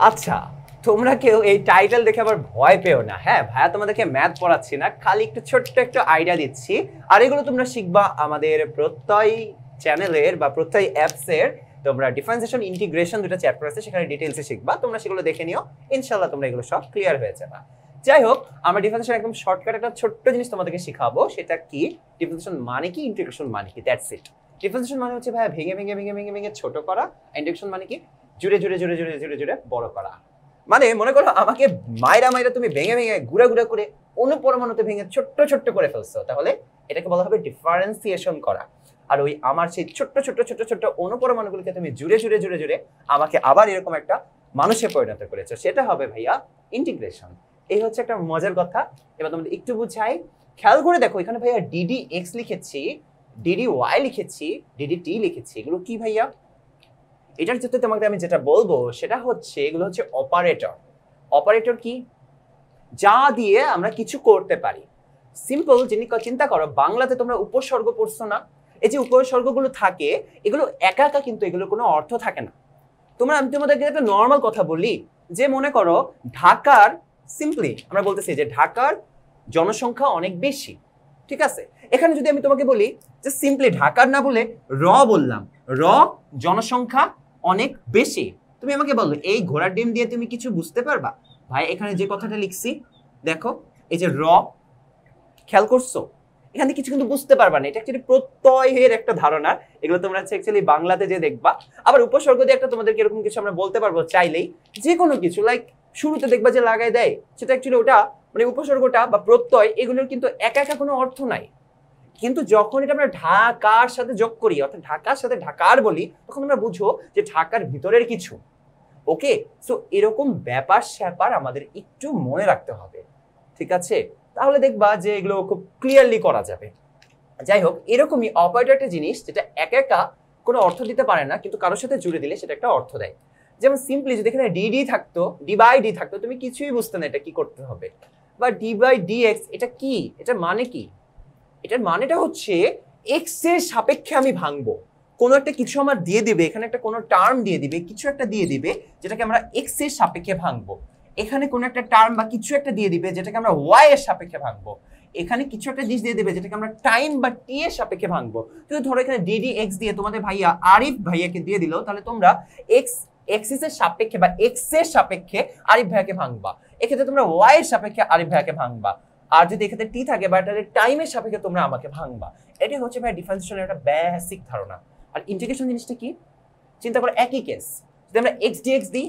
আচ্ছা, তোমরা কেউ এই টাইটেল দেখে আবার ভয় পেও না। হ্যাঁ ভাইয়া তোমাদেরকে ম্যাথ পড়াচ্ছি না, খালি একটু ছোট্ট একটা আইডিয়া দিচ্ছি। আর এগুলো তোমরা শিখবা আমাদের প্রত্যয় চ্যানেলের বা প্রত্যয় অ্যাপসের। তোমরা ডিফারেন্সিয়েশন ইন্টিগ্রেশন দুটো চ্যাপ্টার আছে, সেখানে ডিটেইলসে শিখবা। তোমরা সেগুলো দেখে নিও, ইনশাআল্লাহ তোমরা এগুলো সব ক্লিয়ার হয়ে যাবে। যাই হোক, আমরা ডিফারেন্সিয়েশন একদম শর্টকাট একটা ছোট্ট জিনিস তোমাদেরকে শিখাবো। সেটা কি? ডিফারেন্সিয়েশন মানে কি, ইন্টিগ্রেশন মানে কি, দ্যাটস ইট। ডিফারেন্সিয়েশন মানে হচ্ছে ভাইয়া ভেঙে ভেঙে ভেঙে ভেঙে ভেঙে ছোট করা। ইন্টিগ্রেশন মানে কি? জুড়ে জুড়ে জুড়ে জুড়ে জুড়ে জুড়ে বড় করা। মানে মনে করো আমাকে মাইরা মাইরা তুমি ভেঙে ভেঙে গুড়া গুড়া করে অনুপরমাণুতে ভেঙে ছোট্ট ছোট্ট করে ফেলছো, তাহলে এটাকে বলা হবে ডিফারেন্সিয়েশন করা। আর ওই আমার সেই ছোট্ট ছোট্ট ছোট্ট ছোট্ট অনুপরমাণুগুলোকে তুমি জুড়ে জুড়ে জুড়ে জুড়ে আমাকে আবার এরকম একটা মানুষে পরিণত করেছো, সেটা হবে ভাইয়া ইন্টিগ্রেশন। এই হচ্ছে একটা মজার কথা। এবার তোমাদের একটু বুঝাই, খেয়াল করে দেখো, এখানে ভাইয়া ডিডি এক্স লিখেছি, ডিডি ওয়াই লিখেছি, ডিডি টি লিখেছি। এগুলো কি ভাইয়া? এটার ক্ষেত্রে তোমাকে আমি যেটা বলবো সেটা হচ্ছে এগুলো হচ্ছে অপারেটর। অপারেটর কি? যা দিয়ে আমরা কিছু করতে পারি। সিম্পল জিনিস চিন্তা করো, বাংলাতে তোমরা উপসর্গ পড়ছো না? এই যে উপসর্গগুলো থাকে, এগুলো একা একা কিন্তু এগুলো কোনো অর্থ থাকে না। আমি তোমাদেরকে একটা নর্মাল কথা বলি, যে মনে করো ঢাকার, সিম্পলি আমরা বলতেছি যে ঢাকার জনসংখ্যা অনেক বেশি, ঠিক আছে? এখানে যদি আমি তোমাকে বলি যে সিম্পলি ঢাকার না বলে বললাম জনসংখ্যা অনেক বেশি, তুমি আমাকে বলো এই ঘোড়ার ডিম দিয়ে তুমি কিছু বুঝতে পারবা? ভাই এখানে যে কথাটা লিখছি দেখো, এই যে খেয়াল করছো? এখানে কিছু কিন্তু বুঝতে পারবা না। এটা অ্যাকচুয়ালি প্রত্যয়ের একটা ধারণা। এগুলো তোমরা অ্যাকচুয়ালি বাংলাতে যে দেখবা। আবার উপসর্গ দিয়ে একটা তোমাদেরকে এরকম কিছু আমরা বলতে পারবো চাইলেই, যে কোনো কিছু লাইক শুরুতে দেখবা যে লাগাই দেয়, সেটা অ্যাকচুয়ালি ওটা মানে উপসর্গটা বা প্রত্যয়, এগুলোর কিন্তু একা একা কোনো অর্থ নাই। কিন্তু যখন এটা আমরা ঢাকার সাথে যোগ করি, অর্থাৎ ঢাকার সাথে ঢাকার বলি, তখন আমরা বুঝো যে ঢাকার ভিতরের কিছু। ওকে, সো এরকম ব্যাপার স্যাপার আমাদের একটু মনে রাখতে হবে, ঠিক আছে? তাহলে দেখবা যে এগুলো খুব ক্লিয়ারলি করা যাবে। যাই হোক, এরকমই অপারেটর একটা জিনিস যেটা একা একা কোনো অর্থ দিতে পারে না, কিন্তু কারোর সাথে জুড়ে দিলে সেটা একটা অর্থ দেয়। যেমন সিম্পলি যদি এখানে ডিডি থাকতো, ডি বাই ডি থাকতো, তুমি কিছুই বুঝতে না এটা কি করতে হবে। বা ডি বাই ডি এক্স, এটা কি? এটার মানে কি? এটার মানেটা হচ্ছে এক্স এর সাপেক্ষে আমি ভাঙবো। কোনো একটা কিছু আমার দিয়ে দিবে, এখানে একটা কোনো টার্ম দিয়ে দিবে, কিছু একটা দিয়ে দিবে যেটাকে আমরা এক্স এর সাপেক্ষে ভাঙবো। এখানে কোনো একটা টার্ম বা কিছু একটা দিয়ে দিবে যেটাকে আমরা ওয়াই এর সাপেক্ষে ভাঙবো। এখানে কিছু একটা জিনিস দিয়ে দিবে যেটাকে আমরা টাইম বা টি এর সাপেক্ষে ভাঙবো। যদি ধরো এখানে ডিডি এক্স দিয়ে তোমাদের ভাইয়া আরিফ ভাইয়াকে দিয়ে দিল, তাহলে তোমরা এক্স এক্সিস এর সাপেক্ষে বা এক্স এর সাপেক্ষে আরিফ ভাইয়াকে ভাঙবা। এক্ষেত্রে তোমরা ওয়াই এর সাপেক্ষে আরিফ ভাইয়াকে ভাঙবা। আর যদি এক্ষেত্রে টি থাকে বা টাইমের সাপেক্ষে তোমরা আমাকে ভাঙবা। এটাই হচ্ছে ভাই ডিফারেন্সিয়েশনের একটা বেসিক ধারণা। আর ইন্টিগ্রেশন জিনিসটা কি? চিন্তা করো একই কেস, যদি আমরা এক্স ডিএক্স দিই,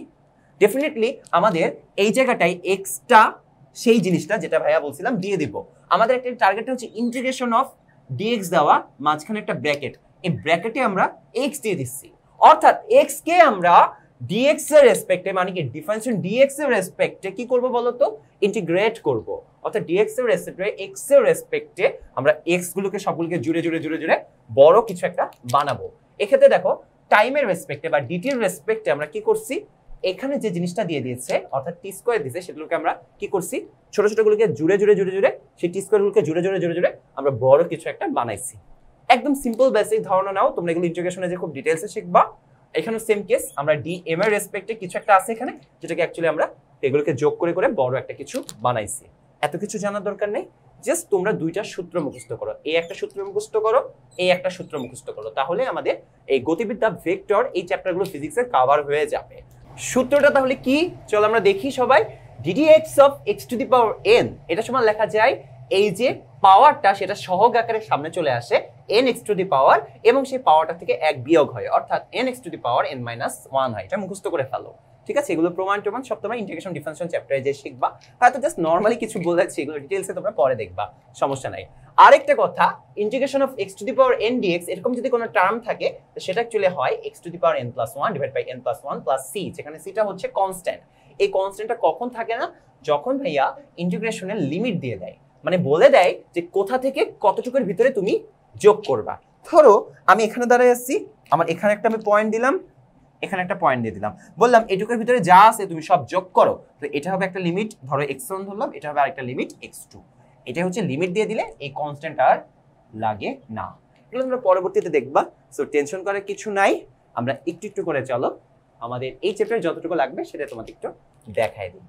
ডেফিনেটলি আমাদের এই জায়গাটায় এক্সটা সেই জিনিসটা যেটা ভাইয়া বলছিলাম দিয়ে দিব। আমাদের একটা টার্গেটটা হচ্ছে ইন্টিগ্রেশন অফ ডিএক্স দেওয়া, মাঝখানে একটা ব্র্যাকেট, এই ব্র্যাকেটে আমরা এক্স দিয়ে দিচ্ছি। অর্থাৎ এক্স কে আমরা ডিএক্স এর রেসপেক্টে, মানে কি ডিফারেন্সিয়েশন ডিএক্স এর রেসপেক্টে কি করব বলতো? ইন্টিগ্রেট করব। অর্থাৎ ডিএক্স এর রেসপেক্টে, এক্স এর রেসপেক্টে আমরা এক্স গুলোকে সবগুলোকে জুড়ে জুড়ে জুড়ে জুড়ে বড় কিছু একটা বানাবো। এক্ষেত্রে দেখো টাইমের রেসপেক্টে বা ডিটির রেসপেক্টে আমরা কি করছি? এখানে যে জিনিসটা দিয়ে দিয়েছে অর্থাৎ টি স্কয়ার দিয়েছে, সেগুলোকে আমরা কি করছি? ছোট ছোট গুলোকে জুড়ে জুড়ে জুড়ে জুড়ে সেই টি স্কয়ার গুলোকে জুড়ে জুড়ে জুড়ে জুড়ে আমরা বড় কিছু একটা বানাইছি। একদম সিম্পল বেসিক ধারণা নাও, তোমরা এগুলো ইন্টিগ্রেশনে যে খুব ডিটেইলসে শিখবা। এখানে সেম কেস, আমরা ডি এম এর রেসপেক্টে কিছু একটা আছে এখানে, যেটাকে অ্যাকচুয়ালি আমরা এগুলোকে যোগ করে করে বড় একটা কিছু বানাইছি। এত কিছু জানার দরকার নেই, জাস্ট তোমরা দুইটা সূত্র মুখস্থ করো, এই একটা সূত্র মুখস্থ করো, এই একটা সূত্র মুখস্থ করো, তাহলে আমাদের এই গতিবিদ্যা, ভেক্টর, এই চ্যাপ্টারগুলো ফিজিক্সের কভার হয়ে যাবে। সূত্রটা তাহলে কি? চলো আমরা দেখি সবাই। ddx of x to the power n, এটা সমান লেখা যায় এই যে পাওয়ারটা সেটা সহগ আকারে সামনে চলে আসে nx টু দি পাওয়ার, এবং সেই পাওয়ারটা থেকে এক বিয়োগ হয়, অর্থাৎ nx two the power n minus 1 হয়। এটা মুখস্থ করে ফেলো, ঠিক আছে? এগুলো প্রমাণ সব তোমরা ইন্টিগ্রেশন ডিফারেন্সিয়েশন চ্যাপ্টারে যে শিখবা। হয়তো জাস্ট নরমালি কিছু বলেছি, এগুলো ডিটেইলসে তোমরা পরে দেখবা, সমস্যা নাই। আরেকটা কথা, integration of x to the power n dx, এরকম যদি কোনো টার্ম থাকে সেটা অ্যাকচুয়ালি হয় x to the power n plus 1 divide by n plus 1 plus c, যেখানে c টা হচ্ছে কনস্ট্যান্ট। এই কনস্ট্যান্টটা কখন থাকে না? যখন ভাইয়া ইন্টিগ্রেশনের লিমিট দিয়ে দেয়, মানে বলে দেয় যে কোথা থেকে কতটুকুর ভিতরে তুমি যোগ করবা। ধরো আমি এখানে দাঁড়ায় আসছি, আমার এখানে একটা আমি পয়েন্ট দিলাম, এখানে একটা পয়েন্ট দিয়ে দিলাম, বললাম এটুকুর ভিতরে যা আছে তুমি সব যোগ করো। তো এটা হবে একটা লিমিট, ধরো x1 ধরলাম, এটা হবে আরেকটা লিমিট x2। এটা হচ্ছে লিমিট দিয়ে দিলে এই কনস্ট্যান্ট আর লাগে না। এগুলো তোমরা পরবর্তীতে দেখবা, সো টেনশন করার কিছু নাই। আমরা একটু একটু করে চলো আমাদের এই চ্যাপ্টারে যতটুকু লাগবে সেটা তোমাদের একটু দেখাই দিই।